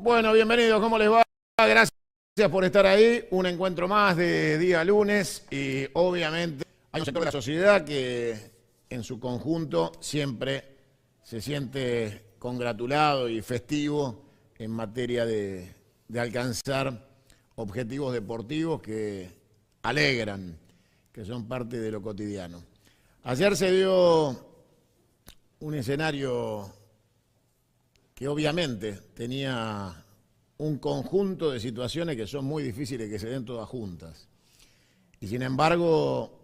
Bueno, bienvenidos, ¿cómo les va? Gracias por estar ahí. Un encuentro más de día lunes y obviamente hay un sector de la sociedad que en su conjunto siempre se siente congratulado y festivo en materia de alcanzar objetivos deportivos que alegran, que son parte de lo cotidiano. Ayer se dio un escenario que obviamente tenía un conjunto de situaciones que son muy difíciles que se den todas juntas. Y sin embargo,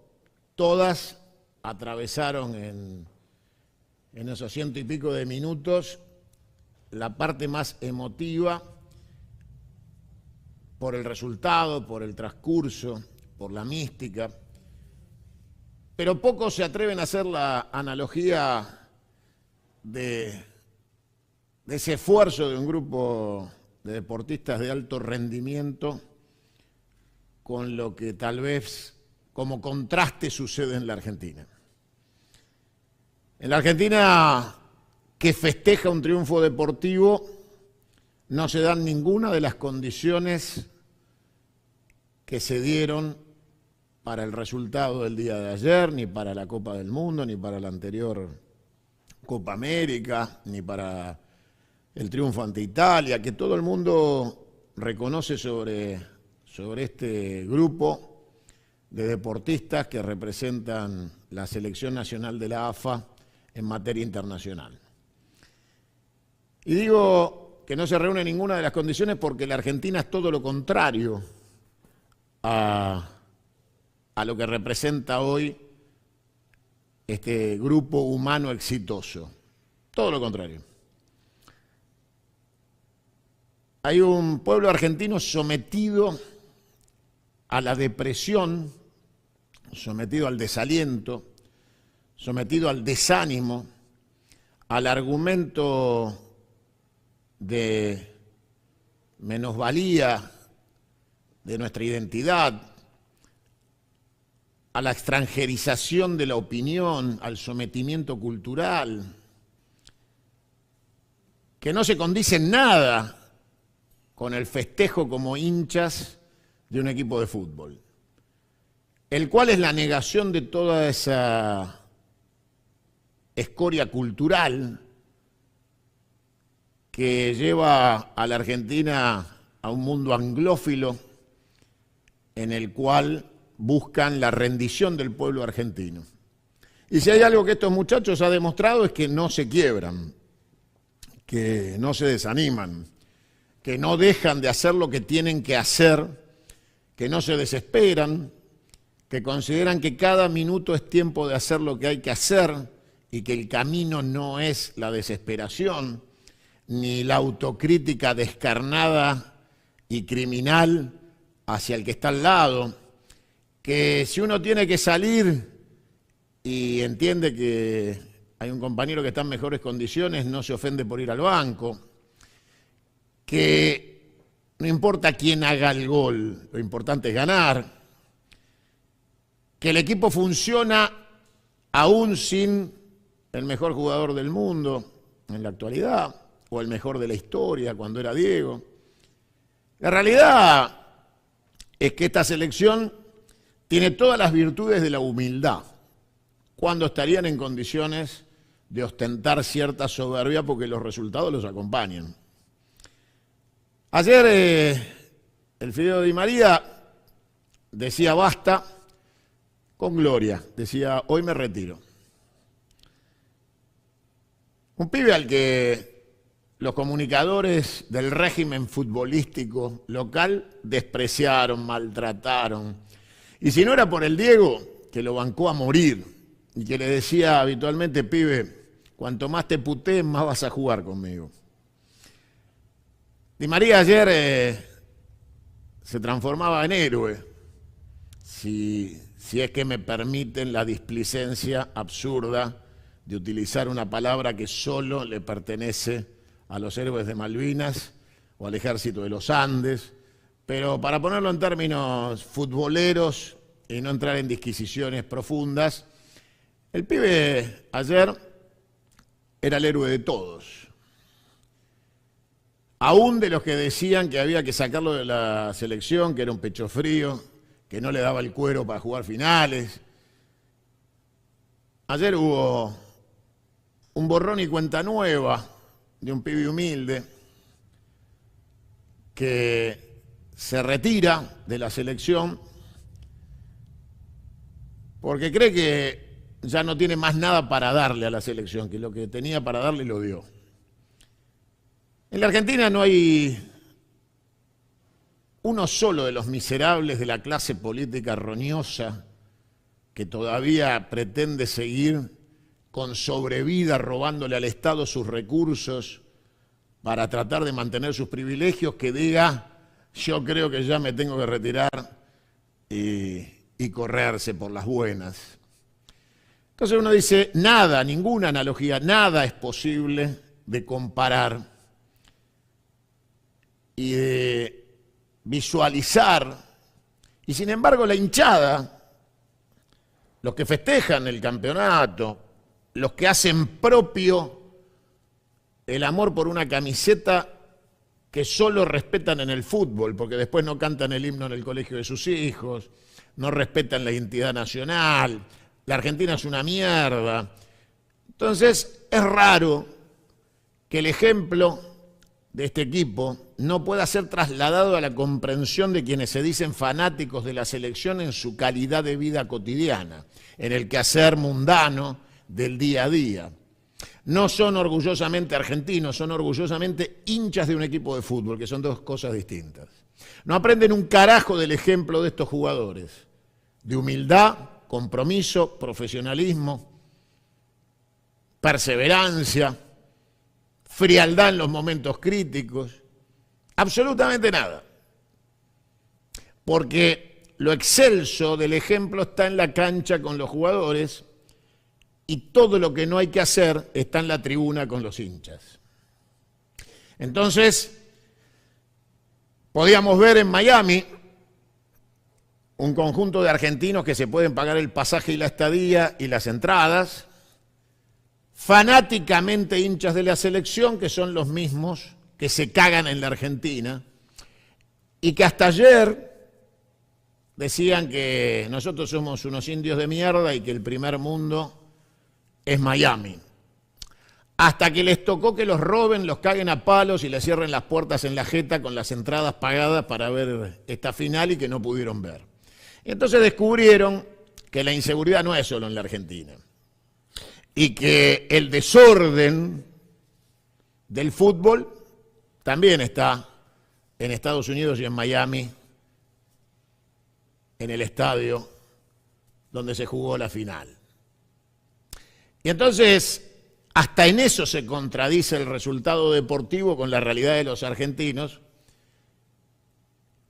todas atravesaron en esos 100 y pico de minutos la parte más emotiva por el resultado, por el transcurso, por la mística. Pero pocos se atreven a hacer la analogía de ese esfuerzo de un grupo de deportistas de alto rendimiento con lo que tal vez como contraste sucede en la Argentina. En la Argentina, que festeja un triunfo deportivo, no se dan ninguna de las condiciones que se dieron para el resultado del día de ayer, ni para la Copa del Mundo, ni para la anterior Copa América, ni para el triunfo ante Italia, que todo el mundo reconoce sobre este grupo de deportistas que representan la selección nacional de la AFA en materia internacional. Y digo que no se reúne ninguna de las condiciones porque la Argentina es todo lo contrario a lo que representa hoy este grupo humano exitoso. Todo lo contrario. Hay un pueblo argentino sometido a la depresión, sometido al desaliento, sometido al desánimo, al argumento de menosvalía de nuestra identidad, a la extranjerización de la opinión, al sometimiento cultural, que no se condice en nada con el festejo como hinchas de un equipo de fútbol, el cual es la negación de toda esa escoria cultural que lleva a la Argentina a un mundo anglófilo en el cual buscan la rendición del pueblo argentino. Y si hay algo que estos muchachos han demostrado es que no se quiebran, que no se desaniman, que no dejan de hacer lo que tienen que hacer, que no se desesperan, que consideran que cada minuto es tiempo de hacer lo que hay que hacer y que el camino no es la desesperación, ni la autocrítica descarnada y criminal hacia el que está al lado, que si uno tiene que salir y entiende que hay un compañero que está en mejores condiciones, no se ofende por ir al banco, que no importa quién haga el gol, lo importante es ganar, que el equipo funciona aún sin el mejor jugador del mundo en la actualidad, o el mejor de la historia cuando era Diego. La realidad es que esta selección tiene todas las virtudes de la humildad, cuando estarían en condiciones de ostentar cierta soberbia porque los resultados los acompañan. Ayer el Fideo Di María decía basta con gloria, decía hoy me retiro. Un pibe al que los comunicadores del régimen futbolístico local despreciaron, maltrataron. Y si no era por el Diego, que lo bancó a morir y que le decía habitualmente, pibe, cuanto más te putees, más vas a jugar conmigo. Di María ayer se transformaba en héroe, si es que me permiten la displicencia absurda de utilizar una palabra que solo le pertenece a los héroes de Malvinas o al ejército de los Andes, pero para ponerlo en términos futboleros y no entrar en disquisiciones profundas, el pibe ayer era el héroe de todos. aún de los que decían que había que sacarlo de la selección, que era un pecho frío, que no le daba el cuero para jugar finales. Ayer hubo un borrón y cuenta nueva de un pibe humilde que se retira de la selección porque cree que ya no tiene más nada para darle a la selección, que lo que tenía para darle lo dio. En la Argentina no hay uno solo de los miserables de la clase política roñosa que todavía pretende seguir con sobrevida robándole al Estado sus recursos para tratar de mantener sus privilegios, que diga, yo creo que ya me tengo que retirar y correrse por las buenas. Entonces uno dice, nada, ninguna analogía, nada es posible de comparar y de visualizar, y sin embargo la hinchada, los que festejan el campeonato, los que hacen propio el amor por una camiseta que solo respetan en el fútbol, porque después no cantan el himno en el colegio de sus hijos, no respetan la identidad nacional, la Argentina es una mierda. Entonces es raro que el ejemplo de este equipo no pueda ser trasladado a la comprensión de quienes se dicen fanáticos de la selección en su calidad de vida cotidiana, en el quehacer mundano del día a día. No son orgullosamente argentinos, son orgullosamente hinchas de un equipo de fútbol, que son dos cosas distintas. No aprenden un carajo del ejemplo de estos jugadores, de humildad, compromiso, profesionalismo, perseverancia, frialdad en los momentos críticos, absolutamente nada. Porque lo excelso del ejemplo está en la cancha con los jugadores y todo lo que no hay que hacer está en la tribuna con los hinchas. Entonces, podíamos ver en Miami un conjunto de argentinos que se pueden pagar el pasaje y la estadía y las entradas, fanáticamente hinchas de la selección, que son los mismos que se cagan en la Argentina, y que hasta ayer decían que nosotros somos unos indios de mierda y que el primer mundo es Miami. Hasta que les tocó que los roben, los caguen a palos y les cierren las puertas en la jeta con las entradas pagadas para ver esta final y que no pudieron ver. Y entonces descubrieron que la inseguridad no es solo en la Argentina y que el desorden del fútbol también está en Estados Unidos y en Miami, en el estadio donde se jugó la final. Y entonces, hasta en eso se contradice el resultado deportivo con la realidad de los argentinos,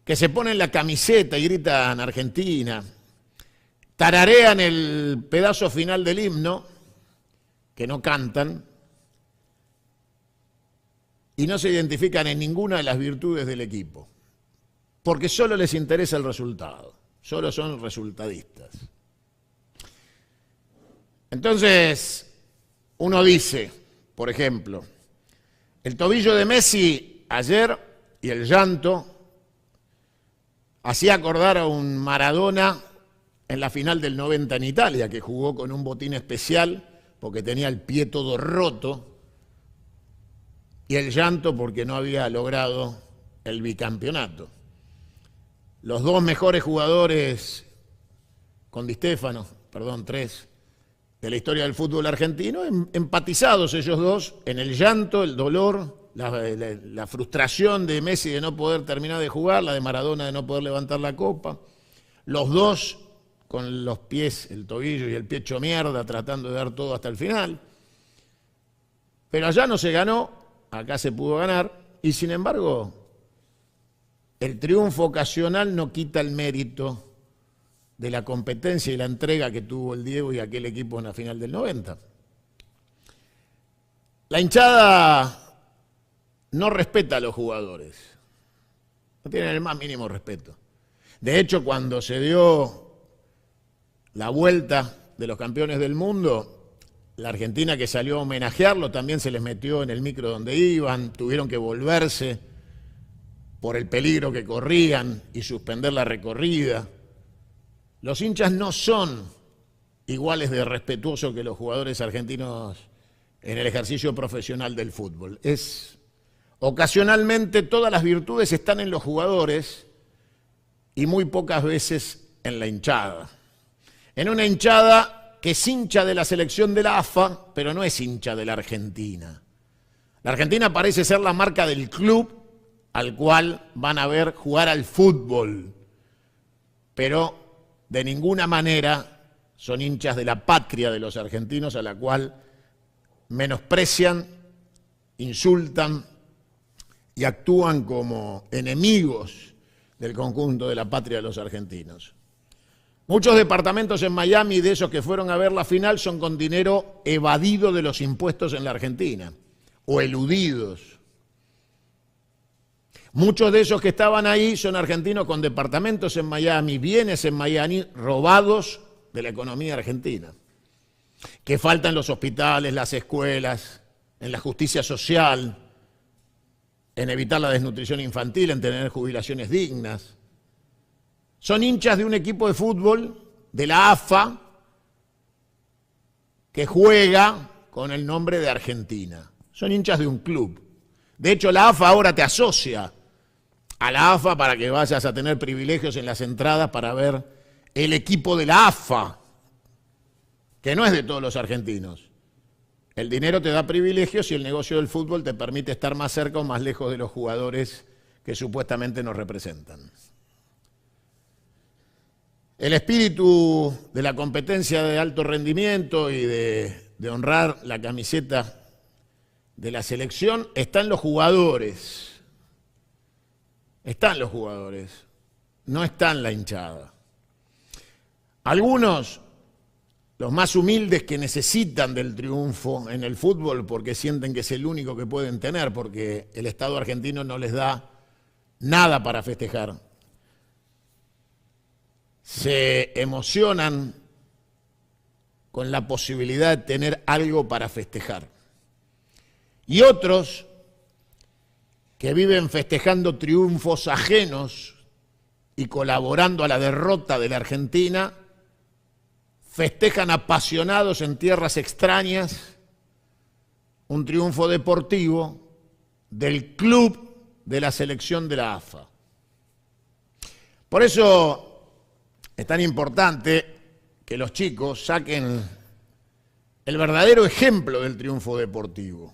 que se ponen la camiseta y gritan Argentina, tararean el pedazo final del himno, que no cantan, y no se identifican en ninguna de las virtudes del equipo, porque solo les interesa el resultado, solo son resultadistas. Entonces, uno dice, por ejemplo, el tobillo de Messi ayer y el llanto hacía acordar a un Maradona en la final del 90 en Italia, que jugó con un botín especial porque tenía el pie todo roto, y el llanto porque no había logrado el bicampeonato. Los dos mejores jugadores con Di Stéfano, tres, de la historia del fútbol argentino, empatizados ellos dos en el llanto, el dolor, la frustración de Messi de no poder terminar de jugar, la de Maradona de no poder levantar la copa, los dos con los pies, el tobillo y el pie hecho mierda, tratando de dar todo hasta el final. Pero allá no se ganó, acá se pudo ganar, y sin embargo, el triunfo ocasional no quita el mérito de la competencia y la entrega que tuvo el Diego y aquel equipo en la final del 90. La hinchada no respeta a los jugadores, no tienen el más mínimo respeto. De hecho, cuando se dio la vuelta de los campeones del mundo, la Argentina que salió a homenajearlo también se les metió en el micro donde iban, tuvieron que volverse por el peligro que corrían y suspender la recorrida. Los hinchas no son iguales de respetuosos que los jugadores argentinos en el ejercicio profesional del fútbol. Ocasionalmente todas las virtudes están en los jugadores y muy pocas veces en la hinchada. En una hinchada que es hincha de la selección de la AFA, pero no es hincha de la Argentina. La Argentina parece ser la marca del club al cual van a ver jugar al fútbol, pero de ninguna manera son hinchas de la patria de los argentinos, a la cual menosprecian, insultan y actúan como enemigos del conjunto de la patria de los argentinos. Muchos departamentos en Miami de esos que fueron a ver la final son con dinero evadido de los impuestos en la Argentina o eludidos. Muchos de esos que estaban ahí son argentinos con departamentos en Miami, bienes en Miami, robados de la economía argentina, que faltan en los hospitales, las escuelas, en la justicia social, en evitar la desnutrición infantil, en tener jubilaciones dignas. Son hinchas de un equipo de fútbol, de la AFA, que juega con el nombre de Argentina. Son hinchas de un club. De hecho, la AFA ahora te asocia a la AFA para que vayas a tener privilegios en las entradas para ver el equipo de la AFA, que no es de todos los argentinos. El dinero te da privilegios y el negocio del fútbol te permite estar más cerca o más lejos de los jugadores que supuestamente nos representan. El espíritu de la competencia de alto rendimiento y de honrar la camiseta de la selección está en los jugadores. Está en los jugadores, no está en la hinchada. Algunos, los más humildes que necesitan del triunfo en el fútbol porque sienten que es el único que pueden tener, porque el Estado argentino no les da nada para festejar, se emocionan con la posibilidad de tener algo para festejar. Y otros que viven festejando triunfos ajenos y colaborando a la derrota de la Argentina, festejan apasionados en tierras extrañas un triunfo deportivo del club de la selección de la AFA. Por eso es tan importante que los chicos saquen el verdadero ejemplo del triunfo deportivo.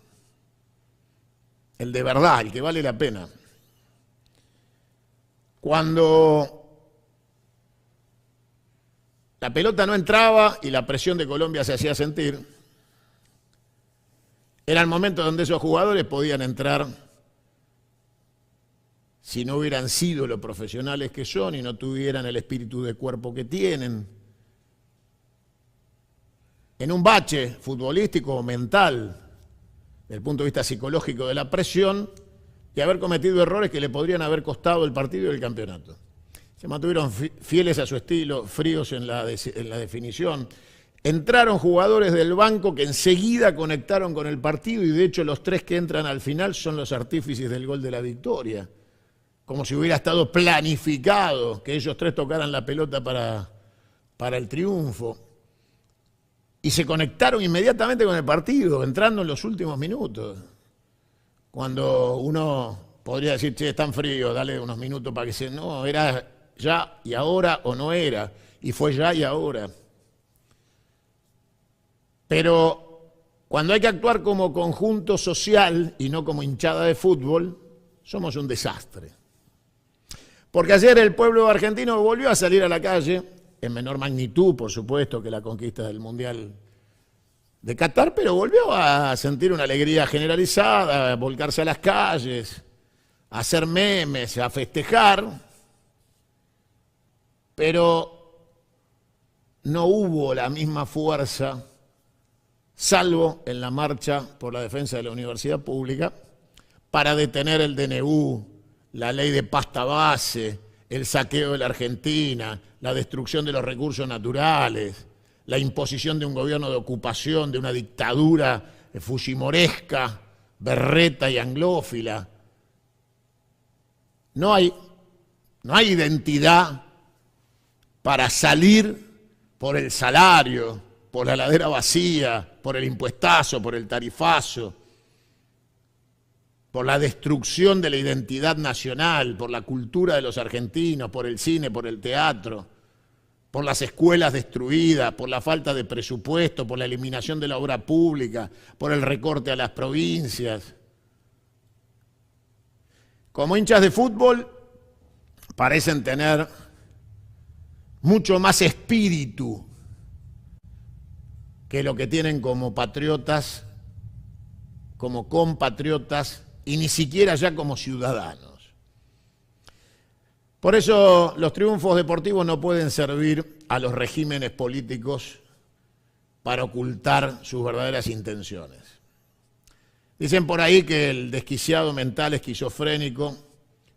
El de verdad, el que vale la pena. Cuando la pelota no entraba y la presión de Colombia se hacía sentir, era el momento donde esos jugadores podían entrar, si no hubieran sido lo profesionales que son y no tuvieran el espíritu de cuerpo que tienen, en un bache futbolístico o mental, desde el punto de vista psicológico de la presión, y haber cometido errores que le podrían haber costado el partido y el campeonato. Se mantuvieron fieles a su estilo, fríos en la definición. Entraron jugadores del banco que enseguida conectaron con el partido y de hecho los tres que entran al final son los artífices del gol de la victoria. Como si hubiera estado planificado que ellos tres tocaran la pelota para el triunfo. Y se conectaron inmediatamente con el partido, entrando en los últimos minutos. Cuando uno podría decir, che, es tan frío, dale unos minutos para que se... No, era ya y ahora o no era, y fue ya y ahora. Pero cuando hay que actuar como conjunto social y no como hinchada de fútbol, somos un desastre. Porque ayer el pueblo argentino volvió a salir a la calle, en menor magnitud, por supuesto, que la conquista del Mundial de Qatar, pero volvió a sentir una alegría generalizada, a volcarse a las calles, a hacer memes, a festejar, pero no hubo la misma fuerza, salvo en la marcha por la defensa de la universidad pública, para detener el DNU, la ley de pasta base, el saqueo de la Argentina, la destrucción de los recursos naturales, la imposición de un gobierno de ocupación, de una dictadura fujimoresca, berreta y anglófila. No hay identidad para salir por el salario, por la ladera vacía, por el impuestazo, por el tarifazo, por la destrucción de la identidad nacional, por la cultura de los argentinos, por el cine, por el teatro, por las escuelas destruidas, por la falta de presupuesto, por la eliminación de la obra pública, por el recorte a las provincias. Como hinchas de fútbol, parecen tener mucho más espíritu que lo que tienen como patriotas, como compatriotas y ni siquiera ya como ciudadanos. Por eso los triunfos deportivos no pueden servir a los regímenes políticos para ocultar sus verdaderas intenciones. Dicen por ahí que el desquiciado mental esquizofrénico,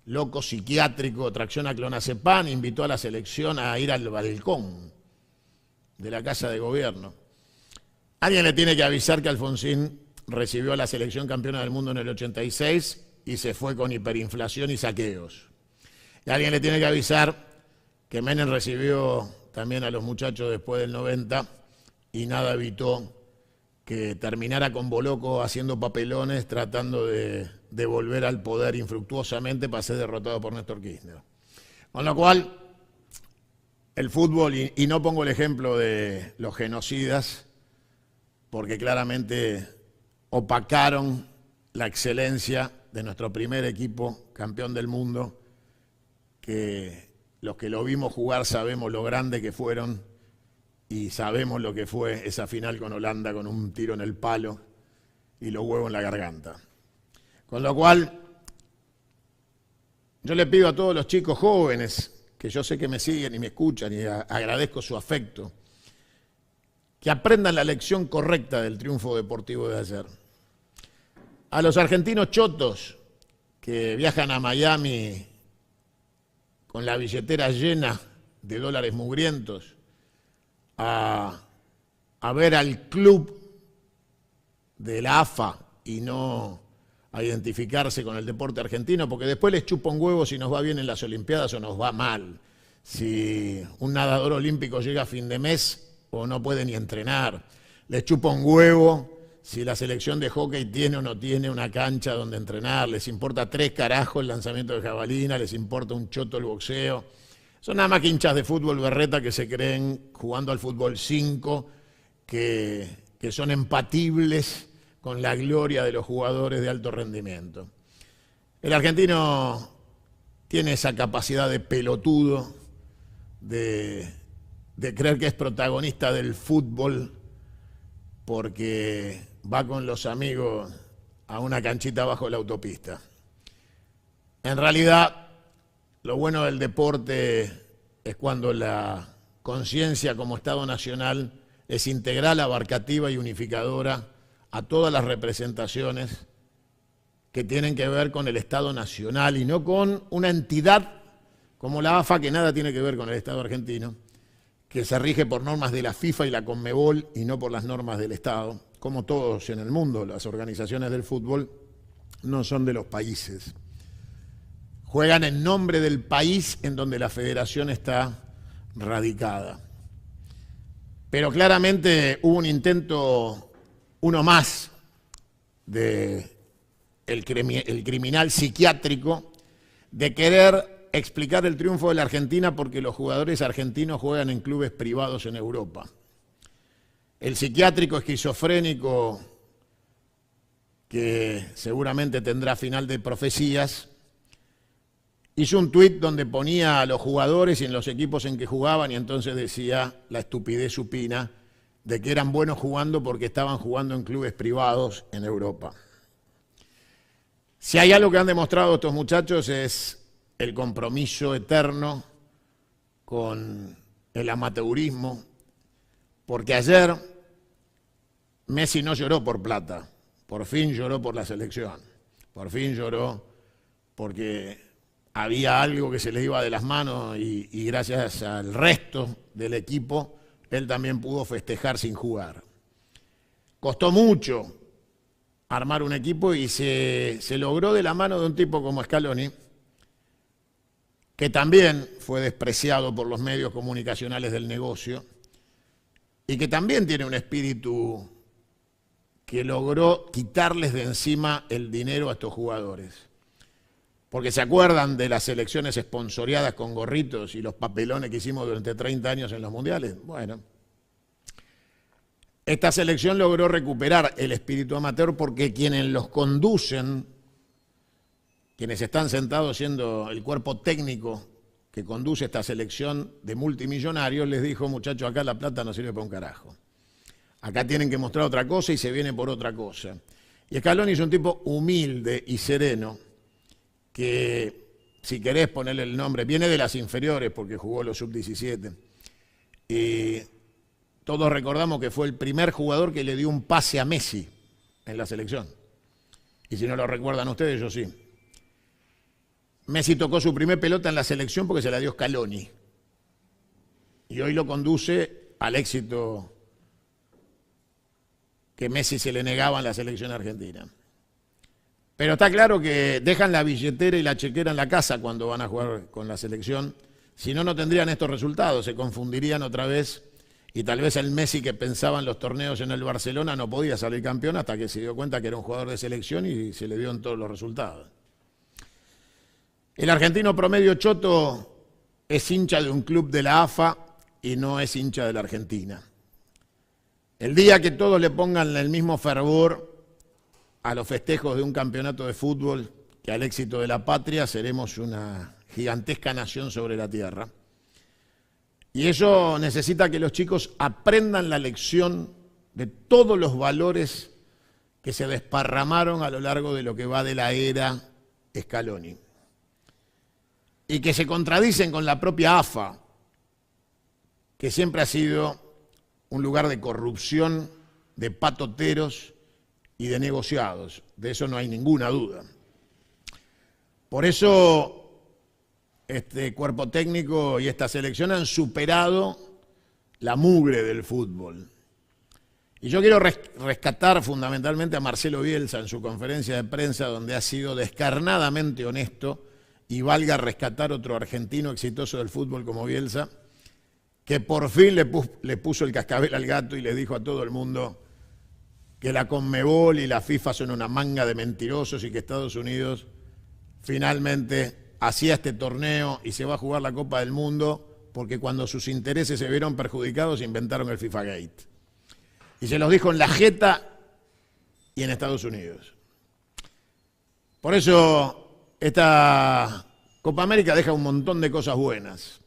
loco psiquiátrico, tracción a clonazepam, invitó a la selección a ir al balcón de la Casa de Gobierno. Alguien le tiene que avisar que Alfonsín recibió a la selección campeona del mundo en el 86 y se fue con hiperinflación y saqueos. Y alguien le tiene que avisar que Menem recibió también a los muchachos después del 90 y nada evitó que terminara con Boloco haciendo papelones tratando de volver al poder infructuosamente para ser derrotado por Néstor Kirchner. Con lo cual, el fútbol, y no pongo el ejemplo de los genocidas, porque claramente opacaron la excelencia de nuestro primer equipo campeón del mundo, que los que lo vimos jugar sabemos lo grande que fueron y sabemos lo que fue esa final con Holanda con un tiro en el palo y los huevos en la garganta. Con lo cual, yo le pido a todos los chicos jóvenes, que yo sé que me siguen y me escuchan y agradezco su afecto, que aprendan la lección correcta del triunfo deportivo de ayer. A los argentinos chotos que viajan a Miami con la billetera llena de dólares mugrientos a ver al club de la AFA y no a identificarse con el deporte argentino, porque después les chupa un huevo si nos va bien en las Olimpiadas o nos va mal, si un nadador olímpico llega a fin de mes o no puede ni entrenar, les chupa un huevo si la selección de hockey tiene o no tiene una cancha donde entrenar, les importa 3 carajos el lanzamiento de jabalina, les importa un choto el boxeo. Son nada más que hinchas de fútbol berreta que se creen jugando al fútbol 5, que son empatibles con la gloria de los jugadores de alto rendimiento. El argentino tiene esa capacidad de pelotudo, de creer que es protagonista del fútbol porque va con los amigos a una canchita bajo la autopista. En realidad, lo bueno del deporte es cuando la conciencia como Estado nacional es integral, abarcativa y unificadora a todas las representaciones que tienen que ver con el Estado nacional y no con una entidad como la AFA, que nada tiene que ver con el Estado argentino, que se rige por normas de la FIFA y la Conmebol y no por las normas del Estado. Como todos en el mundo, las organizaciones del fútbol no son de los países. Juegan en nombre del país en donde la federación está radicada. Pero claramente hubo un intento, uno más, de el criminal psiquiátrico, de querer explicar el triunfo de la Argentina porque los jugadores argentinos juegan en clubes privados en Europa. El psiquiátrico esquizofrénico, que seguramente tendrá final de profecías, hizo un tuit donde ponía a los jugadores y en los equipos en que jugaban y entonces decía la estupidez supina de que eran buenos jugando porque estaban jugando en clubes privados en Europa. Si hay algo que han demostrado estos muchachos es el compromiso eterno con el amateurismo, porque ayer Messi no lloró por plata, por fin lloró por la selección, por fin lloró porque había algo que se le iba de las manos y gracias al resto del equipo él también pudo festejar sin jugar. Costó mucho armar un equipo y se logró de la mano de un tipo como Scaloni, que también fue despreciado por los medios comunicacionales del negocio y que también tiene un espíritu que logró quitarles de encima el dinero a estos jugadores. Porque se acuerdan de las elecciones esponsoreadas con gorritos y los papelones que hicimos durante 30 años en los mundiales. Bueno, esta selección logró recuperar el espíritu amateur porque quienes los conducen, quienes están sentados siendo el cuerpo técnico que conduce esta selección de multimillonarios, les dijo: muchachos, acá la plata no sirve para un carajo. Acá tienen que mostrar otra cosa y se viene por otra cosa. Y Scaloni es un tipo humilde y sereno, que, si querés ponerle el nombre, viene de las inferiores porque jugó los sub-17. Y todos recordamos que fue el primer jugador que le dio un pase a Messi en la selección. Y si no lo recuerdan ustedes, yo sí. Messi tocó su primer pelota en la selección porque se la dio Scaloni. Y hoy lo conduce al éxito que Messi se le negaba en la selección argentina. Pero está claro que dejan la billetera y la chequera en la casa cuando van a jugar con la selección. Si no, no tendrían estos resultados, se confundirían otra vez y tal vez el Messi que pensaba en los torneos en el Barcelona no podía salir campeón hasta que se dio cuenta que era un jugador de selección y se le dio en todos los resultados. El argentino promedio choto es hincha de un club de la AFA y no es hincha de la Argentina. El día que todos le pongan el mismo fervor a los festejos de un campeonato de fútbol que al éxito de la patria, seremos una gigantesca nación sobre la tierra. Y eso necesita que los chicos aprendan la lección de todos los valores que se desparramaron a lo largo de lo que va de la era Scaloni. Y que se contradicen con la propia AFA, que siempre ha sido un lugar de corrupción, de patoteros y de negociados. De eso no hay ninguna duda. Por eso este cuerpo técnico y esta selección han superado la mugre del fútbol. Y yo quiero rescatar fundamentalmente a Marcelo Bielsa en su conferencia de prensa, donde ha sido descarnadamente honesto, y valga rescatar otro argentino exitoso del fútbol como Bielsa, que por fin le puso el cascabel al gato y le dijo a todo el mundo que la Conmebol y la FIFA son una manga de mentirosos y que Estados Unidos finalmente hacía este torneo y se va a jugar la Copa del Mundo porque cuando sus intereses se vieron perjudicados inventaron el FIFA Gate. Y se los dijo en la jeta y en Estados Unidos. Por eso esta Copa América deja un montón de cosas buenas.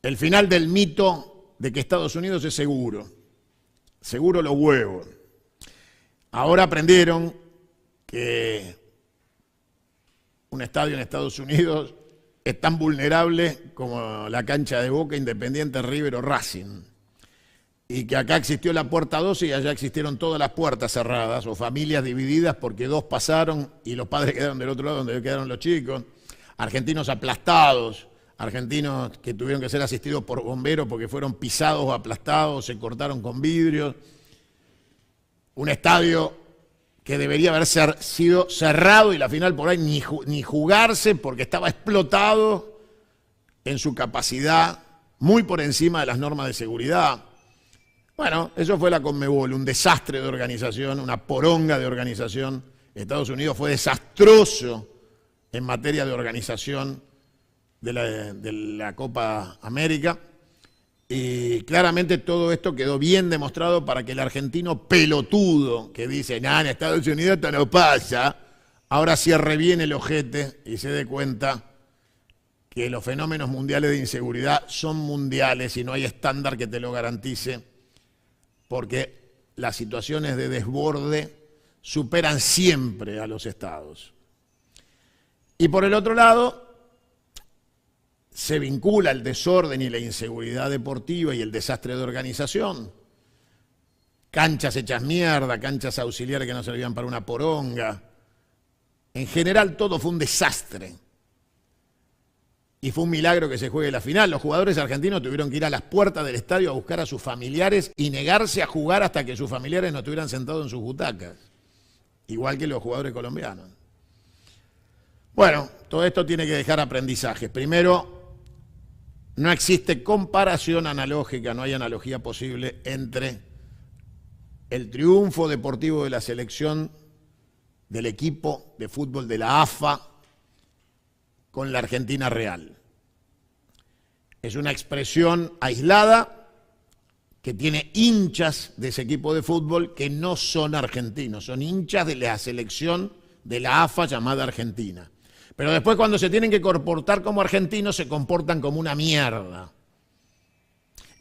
El final del mito de que Estados Unidos es seguro. Seguro los huevos. Ahora aprendieron que un estadio en Estados Unidos es tan vulnerable como la cancha de Boca, Independiente, River o Racing. Y que acá existió la puerta 12 y allá existieron todas las puertas cerradas o familias divididas porque dos pasaron y los padres quedaron del otro lado donde quedaron los chicos. Argentinos aplastados. Argentinos que tuvieron que ser asistidos por bomberos porque fueron pisados o aplastados, se cortaron con vidrios. Un estadio que debería haber sido cerrado y la final por ahí ni jugarse porque estaba explotado en su capacidad, muy por encima de las normas de seguridad. Bueno, eso fue la Conmebol, un desastre de organización, una poronga de organización. Estados Unidos fue desastroso en materia de organización de la Copa América, y claramente todo esto quedó bien demostrado para que el argentino pelotudo que dice, en Estados Unidos esto no pasa, ahora cierre bien el ojete y se dé cuenta que los fenómenos mundiales de inseguridad son mundiales y no hay estándar que te lo garantice, porque las situaciones de desborde superan siempre a los estados. Y por el otro lado, se vincula el desorden y la inseguridad deportiva y el desastre de organización. Canchas hechas mierda, canchas auxiliares que no servían para una poronga. En general todo fue un desastre. y fue un milagro que se juegue la final. Los jugadores argentinos tuvieron que ir a las puertas del estadio a buscar a sus familiares y negarse a jugar hasta que sus familiares no estuvieran sentados en sus butacas, igual que los jugadores colombianos. Bueno, todo esto tiene que dejar aprendizajes. Primero, no existe comparación analógica, no hay analogía posible entre el triunfo deportivo de la selección del equipo de fútbol de la AFA con la Argentina real. Es una expresión aislada que tiene hinchas de ese equipo de fútbol que no son argentinos, son hinchas de la selección de la AFA llamada Argentina. Pero después, cuando se tienen que comportar como argentinos, se comportan como una mierda.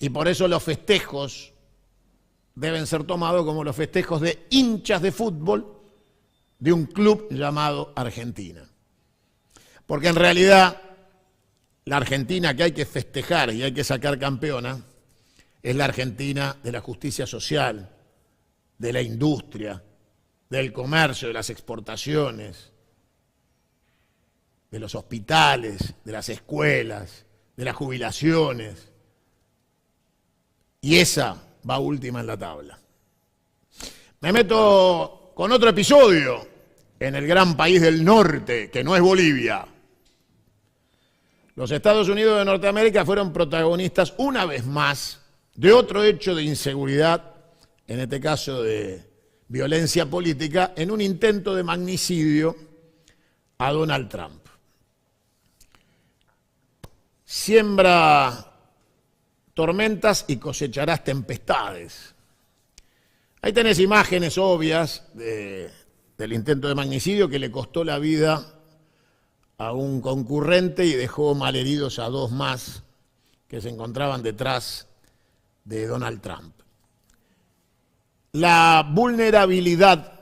Y por eso los festejos deben ser tomados como los festejos de hinchas de fútbol de un club llamado Argentina. Porque en realidad, la Argentina que hay que festejar y hay que sacar campeona es la Argentina de la justicia social, de la industria, del comercio, de las exportaciones, de los hospitales, de las escuelas, de las jubilaciones. Y esa va última en la tabla. Me meto con otro episodio en el gran país del norte, que no es Bolivia. Los Estados Unidos de Norteamérica fueron protagonistas una vez más de otro hecho de inseguridad, en este caso de violencia política, en un intento de magnicidio a Donald Trump. Siembra tormentas y cosecharás tempestades. Ahí tenés imágenes obvias del intento de magnicidio que le costó la vida a un concurrente y dejó malheridos a 2 más que se encontraban detrás de Donald Trump. La vulnerabilidad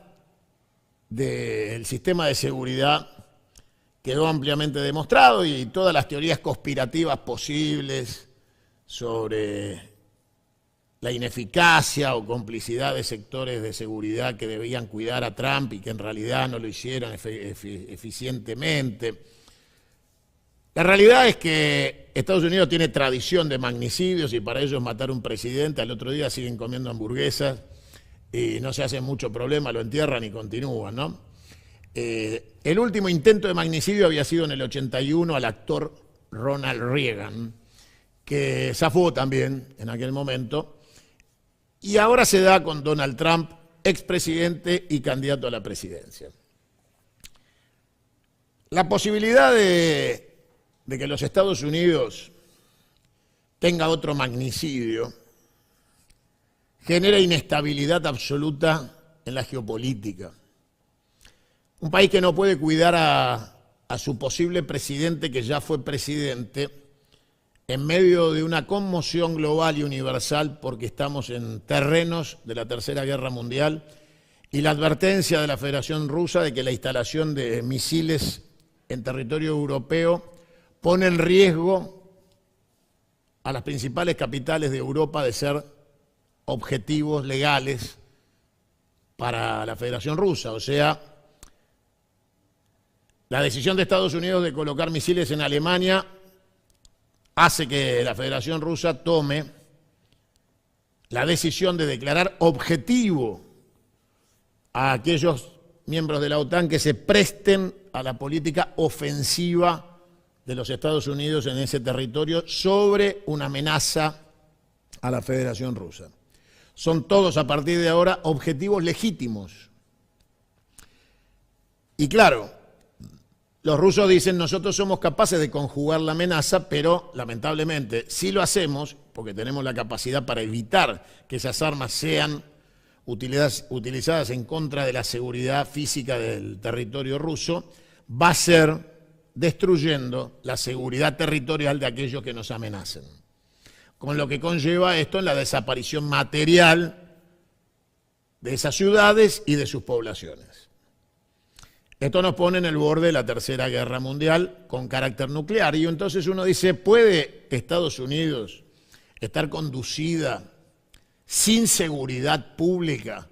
del sistema de seguridad quedó ampliamente demostrado y todas las teorías conspirativas posibles sobre la ineficacia o complicidad de sectores de seguridad que debían cuidar a Trump y que en realidad no lo hicieron eficientemente. La realidad es que Estados Unidos tiene tradición de magnicidios y para ellos matar a un presidente, al otro día siguen comiendo hamburguesas y no se hacen mucho problema, lo entierran y continúan, ¿no? El último intento de magnicidio había sido en el 81 al actor Ronald Reagan, que zafó también en aquel momento, y ahora se da con Donald Trump, expresidente y candidato a la presidencia. La posibilidad de que los Estados Unidos tenga otro magnicidio genera inestabilidad absoluta en la geopolítica. Un país que no puede cuidar a su posible presidente, que ya fue presidente, en medio de una conmoción global y universal porque estamos en terrenos de la Tercera Guerra Mundial y la advertencia de la Federación Rusa de que la instalación de misiles en territorio europeo pone en riesgo a las principales capitales de Europa de ser objetivos legales para la Federación Rusa. O sea, la decisión de Estados Unidos de colocar misiles en Alemania hace que la Federación Rusa tome la decisión de declarar objetivo a aquellos miembros de la OTAN que se presten a la política ofensiva de los Estados Unidos en ese territorio sobre una amenaza a la Federación Rusa. Son todos a partir de ahora objetivos legítimos. Y claro, los rusos dicen, nosotros somos capaces de conjugar la amenaza, pero lamentablemente si lo hacemos, porque tenemos la capacidad para evitar que esas armas sean utilizadas en contra de la seguridad física del territorio ruso, va a ser destruyendo la seguridad territorial de aquellos que nos amenacen. Con lo que conlleva esto en la desaparición material de esas ciudades y de sus poblaciones. Esto nos pone en el borde de la Tercera Guerra Mundial con carácter nuclear. Y entonces uno dice, ¿puede Estados Unidos estar conducida sin seguridad pública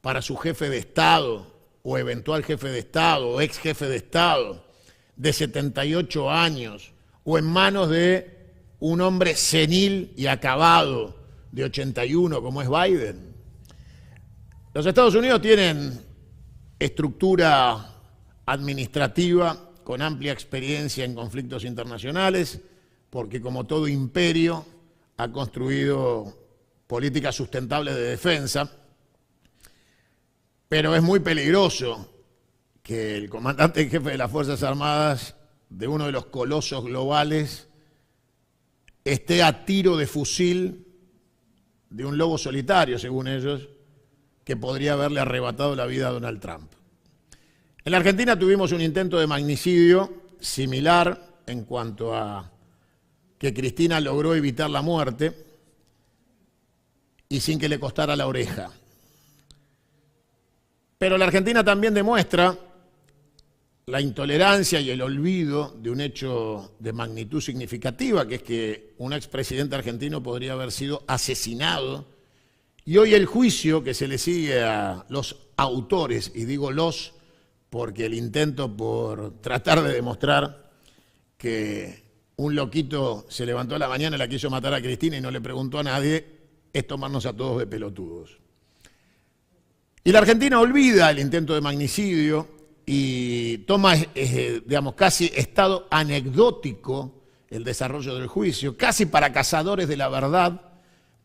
para su jefe de Estado o eventual jefe de Estado o ex jefe de Estado de 78 años o en manos de un hombre senil y acabado de 81 como es Biden. Los Estados Unidos tienen estructura administrativa con amplia experiencia en conflictos internacionales, porque como todo imperio ha construido políticas sustentables de defensa, pero es muy peligroso que el comandante en jefe de las Fuerzas Armadas de uno de los colosos globales esté a tiro de fusil de un lobo solitario, según ellos, que podría haberle arrebatado la vida a Donald Trump. En la Argentina tuvimos un intento de magnicidio similar en cuanto a que Cristina logró evitar la muerte y sin que le costara la oreja. Pero la Argentina también demuestra la intolerancia y el olvido de un hecho de magnitud significativa, que es que un expresidente argentino podría haber sido asesinado, y hoy el juicio que se le sigue a los autores, y digo los porque el intento por tratar de demostrar que un loquito se levantó a la mañana y la quiso matar a Cristina y no le preguntó a nadie, es tomarnos a todos de pelotudos. Y la Argentina olvida el intento de magnicidio y toma, digamos, casi estado anecdótico el desarrollo del juicio, casi para cazadores de la verdad,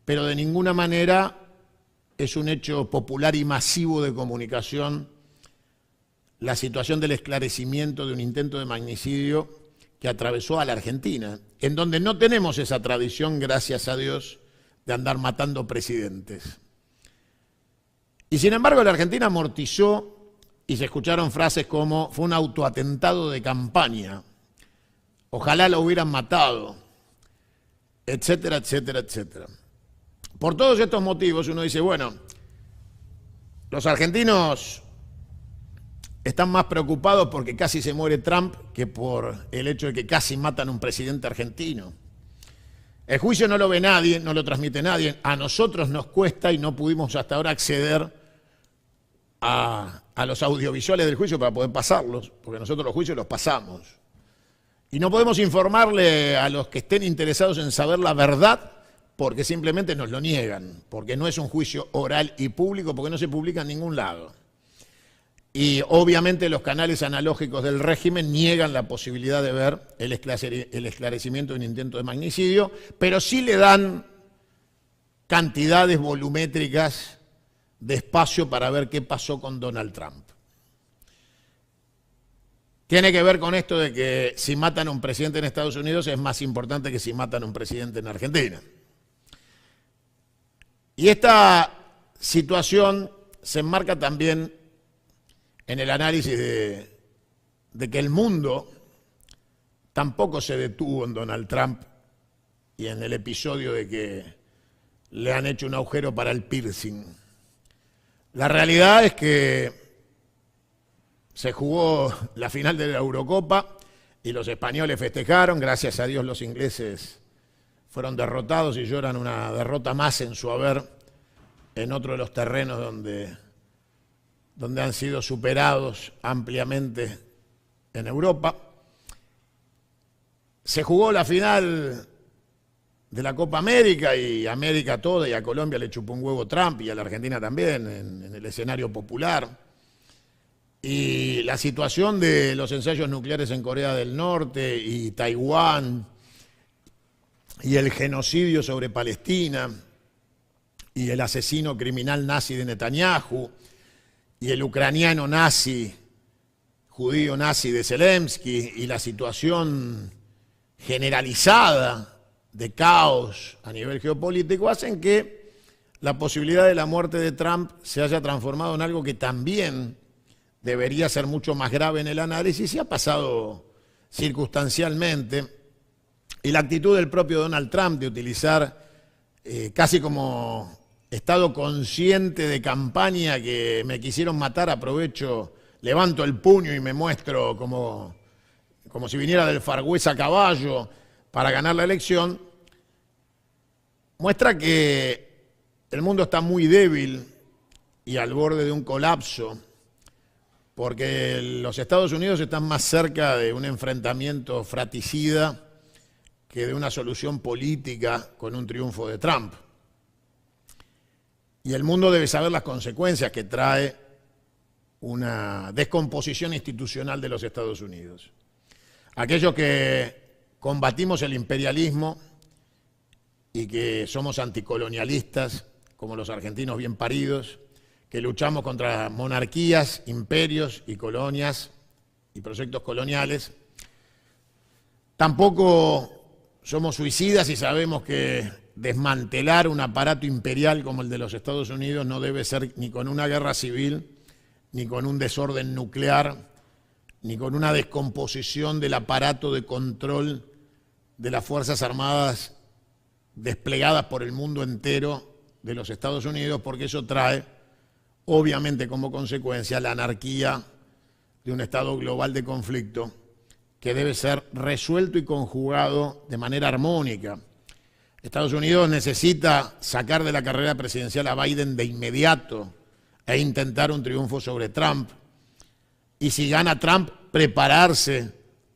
pero de ninguna manera es un hecho popular y masivo de comunicación la situación del esclarecimiento de un intento de magnicidio que atravesó a la Argentina, en donde no tenemos esa tradición, gracias a Dios, de andar matando presidentes. Y sin embargo la Argentina amortizó y se escucharon frases como fue un autoatentado de campaña, ojalá lo hubieran matado, etcétera, etcétera, etcétera. Por todos estos motivos uno dice, bueno, los argentinos están más preocupados porque casi se muere Trump que por el hecho de que casi matan a un presidente argentino. El juicio no lo ve nadie, no lo transmite nadie. A nosotros nos cuesta y no pudimos hasta ahora acceder a los audiovisuales del juicio para poder pasarlos, porque nosotros los juicios los pasamos. Y no podemos informarle a los que estén interesados en saber la verdad porque simplemente nos lo niegan, porque no es un juicio oral y público, porque no se publica en ningún lado. Y obviamente los canales analógicos del régimen niegan la posibilidad de ver el esclarecimiento de un intento de magnicidio, pero sí le dan cantidades volumétricas de espacio para ver qué pasó con Donald Trump. Tiene que ver con esto de que si matan a un presidente en Estados Unidos es más importante que si matan a un presidente en Argentina. Y esta situación se enmarca también en el análisis de que el mundo tampoco se detuvo en Donald Trump y en el episodio de que le han hecho un agujero para el piercing. La realidad es que se jugó la final de la Eurocopa y los españoles festejaron, gracias a Dios los ingleses fueron derrotados y lloran una derrota más en su haber en otro de los terrenos donde han sido superados ampliamente en Europa. Se jugó la final de la Copa América y América toda y a Colombia le chupó un huevo Trump y a la Argentina también en el escenario popular. Y la situación de los ensayos nucleares en Corea del Norte y Taiwán y el genocidio sobre Palestina y el asesino criminal nazi de Netanyahu y el ucraniano nazi, judío nazi de Zelensky y la situación generalizada de caos a nivel geopolítico hacen que la posibilidad de la muerte de Trump se haya transformado en algo que también debería ser mucho más grave en el análisis y ha pasado circunstancialmente. Y la actitud del propio Donald Trump de utilizar casi como estado consciente de campaña que me quisieron matar, aprovecho, levanto el puño y me muestro como si viniera del Far West a caballo para ganar la elección, muestra que el mundo está muy débil y al borde de un colapso, porque los Estados Unidos están más cerca de un enfrentamiento fratricida que de una solución política con un triunfo de Trump. Y el mundo debe saber las consecuencias que trae una descomposición institucional de los Estados Unidos. Aquellos que combatimos el imperialismo y que somos anticolonialistas, como los argentinos bien paridos, que luchamos contra monarquías, imperios y colonias y proyectos coloniales, tampoco somos suicidas y sabemos que desmantelar un aparato imperial como el de los Estados Unidos no debe ser ni con una guerra civil, ni con un desorden nuclear, ni con una descomposición del aparato de control de las Fuerzas Armadas desplegadas por el mundo entero de los Estados Unidos, porque eso trae, obviamente como consecuencia, la anarquía de un estado global de conflicto que debe ser resuelto y conjugado de manera armónica. Estados Unidos necesita sacar de la carrera presidencial a Biden de inmediato e intentar un triunfo sobre Trump. Y si gana Trump, prepararse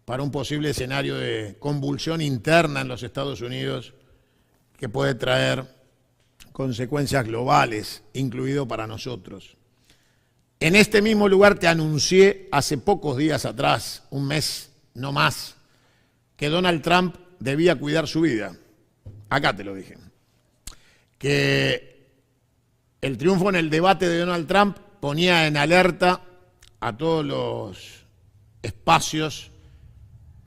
para un posible escenario de convulsión interna en los Estados Unidos que puede traer consecuencias globales, incluido para nosotros. En este mismo lugar te anuncié hace pocos días atrás, un mes no más, que Donald Trump debía cuidar su vida. Acá te lo dije. Que el triunfo en el debate de Donald Trump ponía en alerta a todos los espacios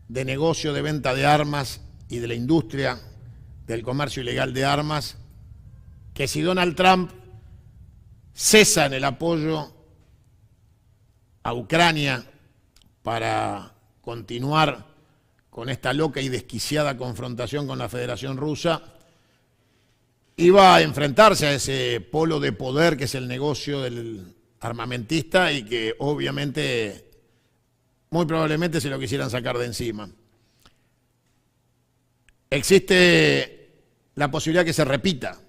de negocio, de venta de armas y de la industria del comercio ilegal de armas, que si Donald Trump cesa en el apoyo a Ucrania para continuar con esta loca y desquiciada confrontación con la Federación Rusa, iba a enfrentarse a ese polo de poder que es el negocio del armamentista y que obviamente, muy probablemente se lo quisieran sacar de encima. Existe la posibilidad que se repita,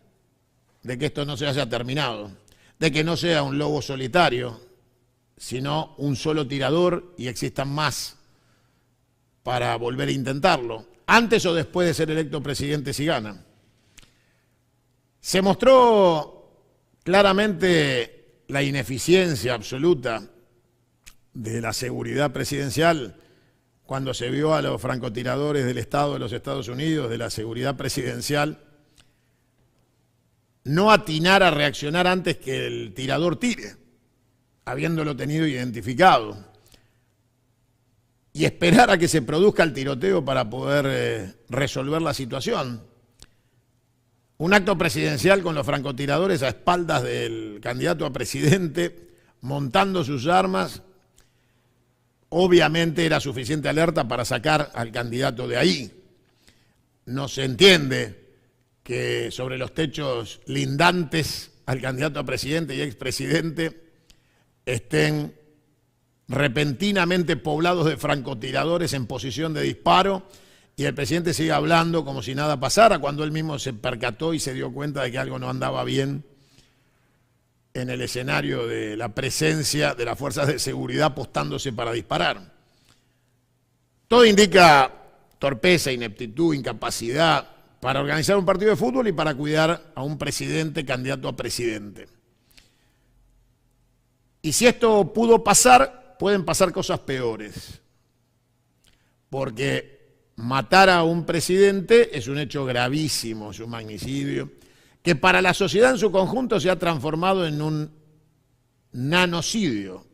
de que esto no se haya terminado, de que no sea un lobo solitario, sino un solo tirador y existan más para volver a intentarlo, antes o después de ser electo presidente si gana. Se mostró claramente la ineficiencia absoluta de la seguridad presidencial cuando se vio a los francotiradores del Estado de los Estados Unidos, de la seguridad presidencial, no atinar a reaccionar antes que el tirador tire, habiéndolo tenido identificado, y esperar a que se produzca el tiroteo para poder resolver la situación. Un acto presidencial con los francotiradores a espaldas del candidato a presidente, montando sus armas, obviamente era suficiente alerta para sacar al candidato de ahí. No se entiende que sobre los techos lindantes al candidato a presidente y expresidente estén repentinamente poblados de francotiradores en posición de disparo y el presidente sigue hablando como si nada pasara, cuando él mismo se percató y se dio cuenta de que algo no andaba bien en el escenario de la presencia de las fuerzas de seguridad apostándose para disparar. Todo indica torpeza, ineptitud, incapacidad para organizar un partido de fútbol y para cuidar a un presidente candidato a presidente. Y si esto pudo pasar, pueden pasar cosas peores, porque matar a un presidente es un hecho gravísimo, es un magnicidio, que para la sociedad en su conjunto se ha transformado en un nanocidio,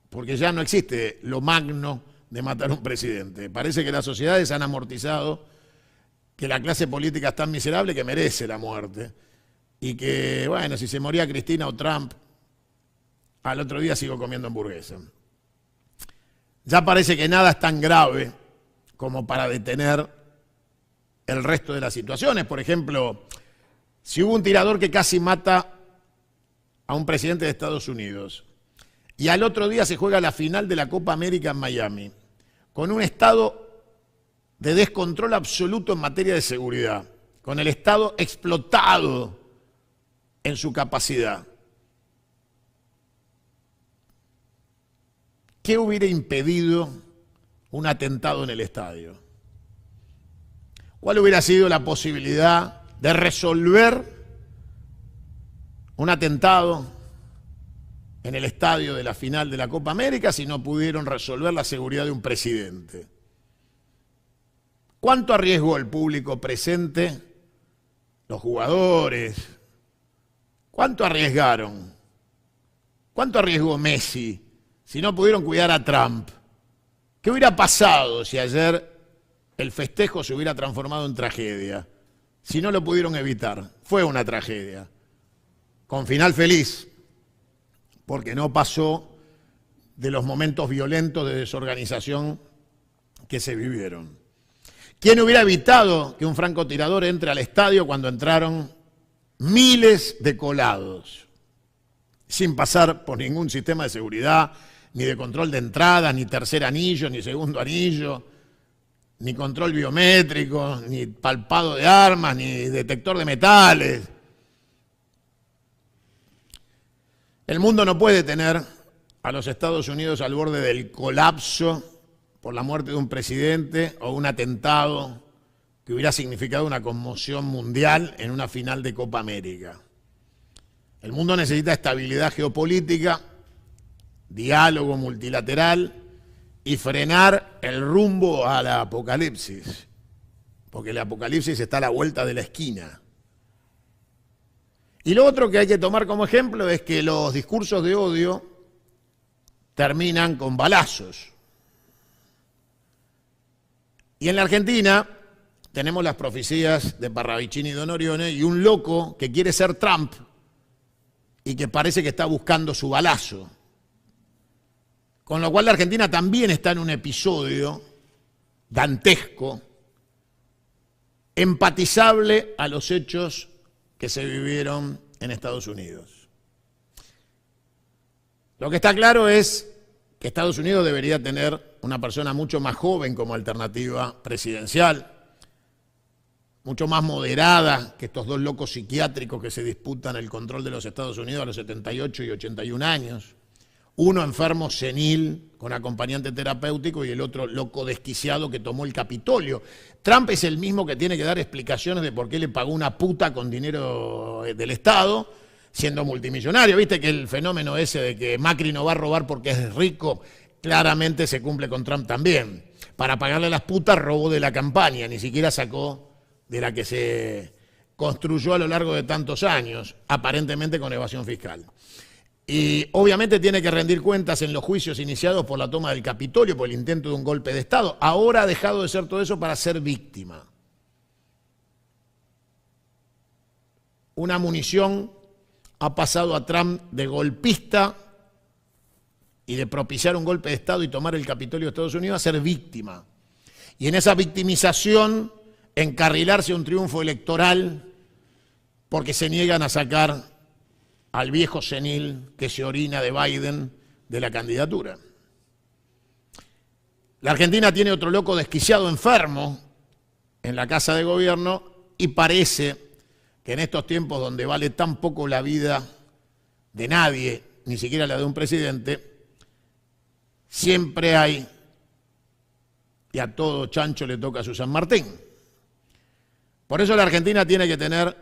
porque ya no existe lo magno de matar a un presidente. Parece que las sociedades han amortizado que la clase política es tan miserable que merece la muerte, y que, bueno, si se moría Cristina o Trump, al otro día sigo comiendo hamburguesa. Ya parece que nada es tan grave como para detener el resto de las situaciones. Por ejemplo, si hubo un tirador que casi mata a un presidente de Estados Unidos y al otro día se juega la final de la Copa América en Miami, con un estado de descontrol absoluto en materia de seguridad, con el Estado explotado en su capacidad, ¿qué hubiera impedido un atentado en el estadio? ¿Cuál hubiera sido la posibilidad de resolver un atentado en el estadio de la final de la Copa América si no pudieron resolver la seguridad de un presidente? ¿Cuánto arriesgó el público presente, los jugadores? ¿Cuánto arriesgaron? ¿Cuánto arriesgó Messi si no pudieron cuidar a Trump? ¿Qué hubiera pasado si ayer el festejo se hubiera transformado en tragedia? Si no lo pudieron evitar, fue una tragedia. Con final feliz, porque no pasó de los momentos violentos de desorganización que se vivieron. ¿Quién hubiera evitado que un francotirador entre al estadio cuando entraron miles de colados, sin pasar por ningún sistema de seguridad, ni de control de entrada, ni tercer anillo, ni segundo anillo, ni control biométrico, ni palpado de armas, ni detector de metales? El mundo no puede tener a los Estados Unidos al borde del colapso por la muerte de un presidente o un atentado que hubiera significado una conmoción mundial en una final de Copa América. El mundo necesita estabilidad geopolítica, diálogo multilateral y frenar el rumbo a la apocalipsis, porque el apocalipsis está a la vuelta de la esquina. Y lo otro que hay que tomar como ejemplo es que los discursos de odio terminan con balazos. Y en la Argentina tenemos las profecías de Parravicini y Don Orione y un loco que quiere ser Trump y que parece que está buscando su balazo. Con lo cual la Argentina también está en un episodio dantesco, empatizable a los hechos que se vivieron en Estados Unidos. Lo que está claro es que Estados Unidos debería tener una persona mucho más joven como alternativa presidencial, mucho más moderada que estos dos locos psiquiátricos que se disputan el control de los Estados Unidos a los 78 y 81 años. Uno enfermo senil con acompañante terapéutico y el otro loco desquiciado que tomó el Capitolio. Trump es el mismo que tiene que dar explicaciones de por qué le pagó una puta con dinero del Estado siendo multimillonario. Viste que el fenómeno ese de que Macri no va a robar porque es rico, claramente se cumple con Trump también. Para pagarle las putas robó de la campaña, ni siquiera sacó de la que se construyó a lo largo de tantos años, aparentemente con evasión fiscal. Y obviamente tiene que rendir cuentas en los juicios iniciados por la toma del Capitolio, por el intento de un golpe de Estado. Ahora ha dejado de ser todo eso para ser víctima. Una munición ha pasado a Trump de golpista y de propiciar un golpe de Estado y tomar el Capitolio de Estados Unidos a ser víctima. Y en esa victimización encarrilarse a un triunfo electoral porque se niegan a sacar al viejo senil que se orina de Biden de la candidatura. La Argentina tiene otro loco desquiciado enfermo en la Casa de Gobierno y parece que en estos tiempos donde vale tan poco la vida de nadie, ni siquiera la de un presidente, siempre hay, y a todo chancho le toca su San Martín. Por eso la Argentina tiene que tener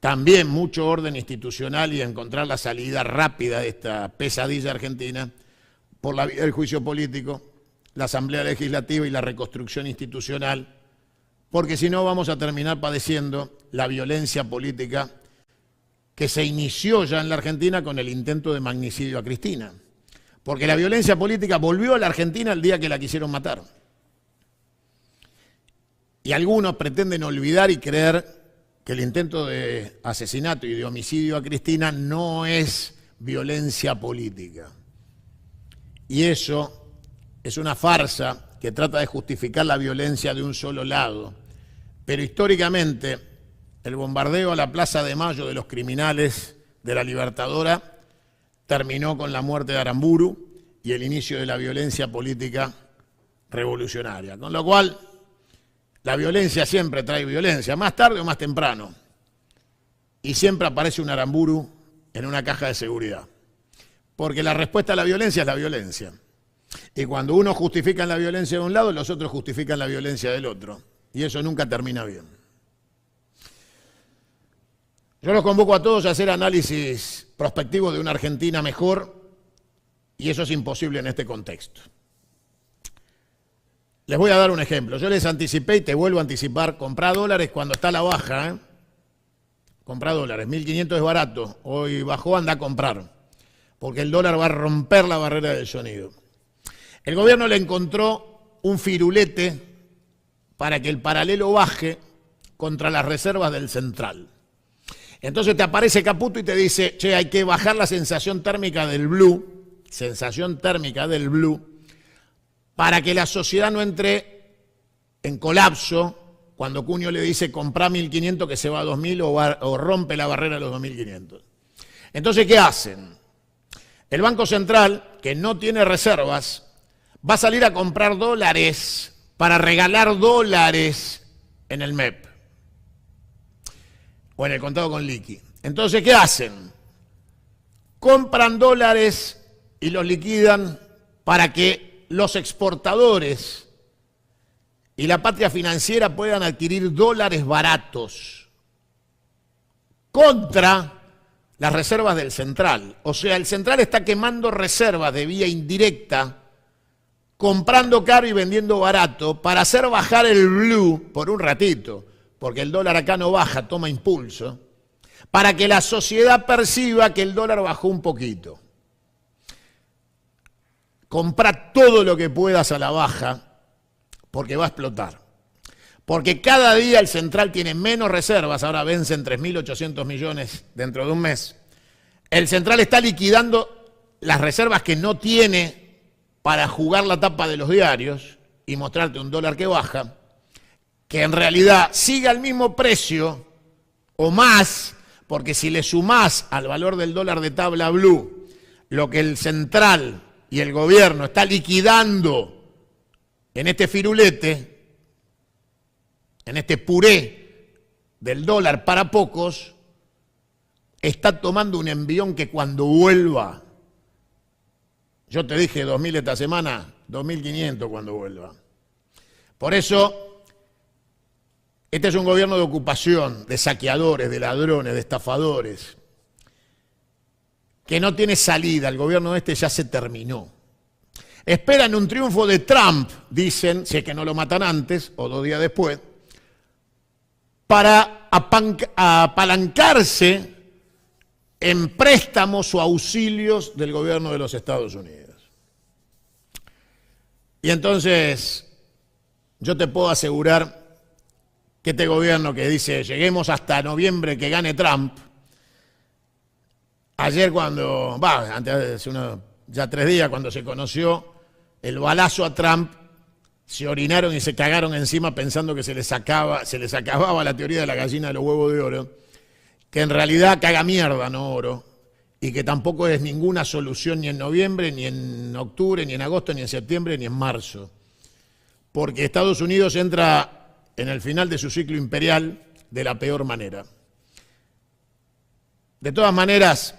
también mucho orden institucional y encontrar la salida rápida de esta pesadilla argentina por la vía del juicio político, la Asamblea Legislativa y la reconstrucción institucional, porque si no vamos a terminar padeciendo la violencia política que se inició ya en la Argentina con el intento de magnicidio a Cristina. Porque la violencia política volvió a la Argentina el día que la quisieron matar. Y algunos pretenden olvidar y creer que el intento de asesinato y de homicidio a Cristina no es violencia política. Y eso es una farsa que trata de justificar la violencia de un solo lado. Pero históricamente, el bombardeo a la Plaza de Mayo de los criminales de la Libertadora terminó con la muerte de Aramburu y el inicio de la violencia política revolucionaria. Con lo cual, la violencia siempre trae violencia, más tarde o más temprano. Y siempre aparece un Aramburu en una caja de seguridad. Porque la respuesta a la violencia es la violencia. Y cuando uno justifica la violencia de un lado, los otros justifican la violencia del otro. y eso nunca termina bien. Yo los convoco a todos a hacer análisis prospectivo de una Argentina mejor, y eso es imposible en este contexto. Les voy a dar un ejemplo. Yo les anticipé y te vuelvo a anticipar, comprá dólares cuando está a la baja, ¿eh? Comprá dólares, 1.500 es barato, hoy bajó, anda a comprar, porque el dólar va a romper la barrera del sonido. El gobierno le encontró un firulete para que el paralelo baje contra las reservas del central. Entonces te aparece Caputo y te dice, che, hay que bajar la sensación térmica del blue, para que la sociedad no entre en colapso cuando Cunio le dice comprá 1.500 que se va a 2.000 o rompe la barrera de los 2.500. Entonces, ¿qué hacen? El Banco Central, que no tiene reservas, va a salir a comprar dólares para regalar dólares en el MEP o en el contado con liqui. Entonces, ¿qué hacen? Compran dólares y los liquidan para que los exportadores y la patria financiera puedan adquirir dólares baratos contra las reservas del central. O sea, el central está quemando reservas de vía indirecta, comprando caro y vendiendo barato para hacer bajar el blue por un ratito, porque el dólar acá no baja, toma impulso, para que la sociedad perciba que el dólar bajó un poquito. Comprá todo lo que puedas a la baja, porque va a explotar. Porque cada día el central tiene menos reservas, ahora vencen 3.800 millones dentro de un mes. El central está liquidando las reservas que no tiene para jugar la tapa de los diarios y mostrarte un dólar que baja, que en realidad sigue al mismo precio o más, porque si le sumás al valor del dólar de tabla blue lo que el central y el gobierno está liquidando en este firulete, en este puré del dólar para pocos, está tomando un envión que cuando vuelva, yo te dije 2.000 esta semana, 2.500 cuando vuelva. Por eso, este es un gobierno de ocupación, de saqueadores, de ladrones, de estafadores, que no tiene salida. El gobierno este ya se terminó. Esperan un triunfo de Trump, dicen, si es que no lo matan antes o 2 días después, para apalancarse en préstamos o auxilios del gobierno de los Estados Unidos. Y entonces, yo te puedo asegurar que este gobierno que dice lleguemos hasta noviembre que gane Trump, ayer cuando, antes ya 3 días cuando se conoció el balazo a Trump, se orinaron y se cagaron encima pensando que se les acababa la teoría de la gallina de los huevos de oro, que en realidad caga mierda, no oro, y que tampoco es ninguna solución ni en noviembre, ni en octubre, ni en agosto, ni en septiembre, ni en marzo. Porque Estados Unidos entra en el final de su ciclo imperial de la peor manera. De todas maneras,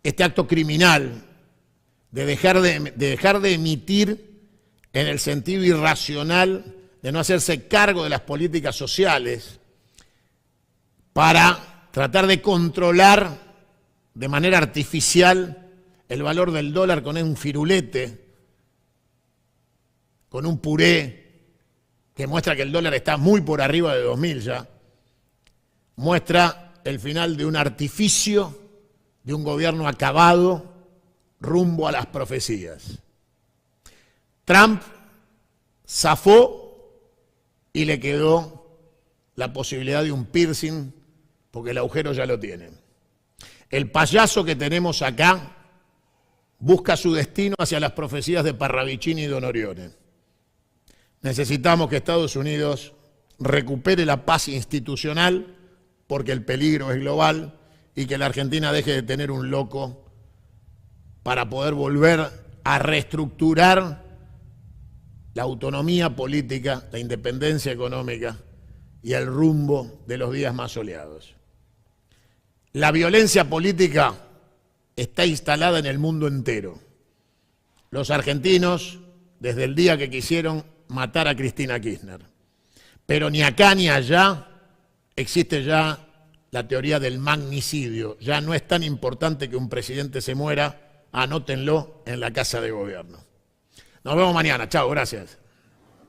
este acto criminal de dejar de emitir en el sentido irracional de no hacerse cargo de las políticas sociales para tratar de controlar de manera artificial el valor del dólar con un firulete, con un puré que muestra que el dólar está muy por arriba de 2.000 ya, muestra el final de un artificio de un gobierno acabado rumbo a las profecías. Trump zafó y le quedó la posibilidad de un piercing porque el agujero ya lo tiene. El payaso que tenemos acá busca su destino hacia las profecías de Parravicini y Don Orione. Necesitamos que Estados Unidos recupere la paz institucional porque el peligro es global y que la Argentina deje de tener un loco para poder volver a reestructurar la autonomía política, la independencia económica y el rumbo de los días más soleados. La violencia política está instalada en el mundo entero. Los argentinos, desde el día que quisieron matar a Cristina Kirchner, Pero ni acá ni allá existe ya la teoría del magnicidio. Ya no es tan importante que un presidente se muera, anótenlo en la Casa de Gobierno. Nos vemos mañana. Chao, gracias.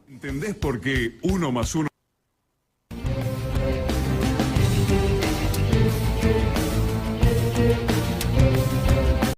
¿Entendés por qué 1 + 1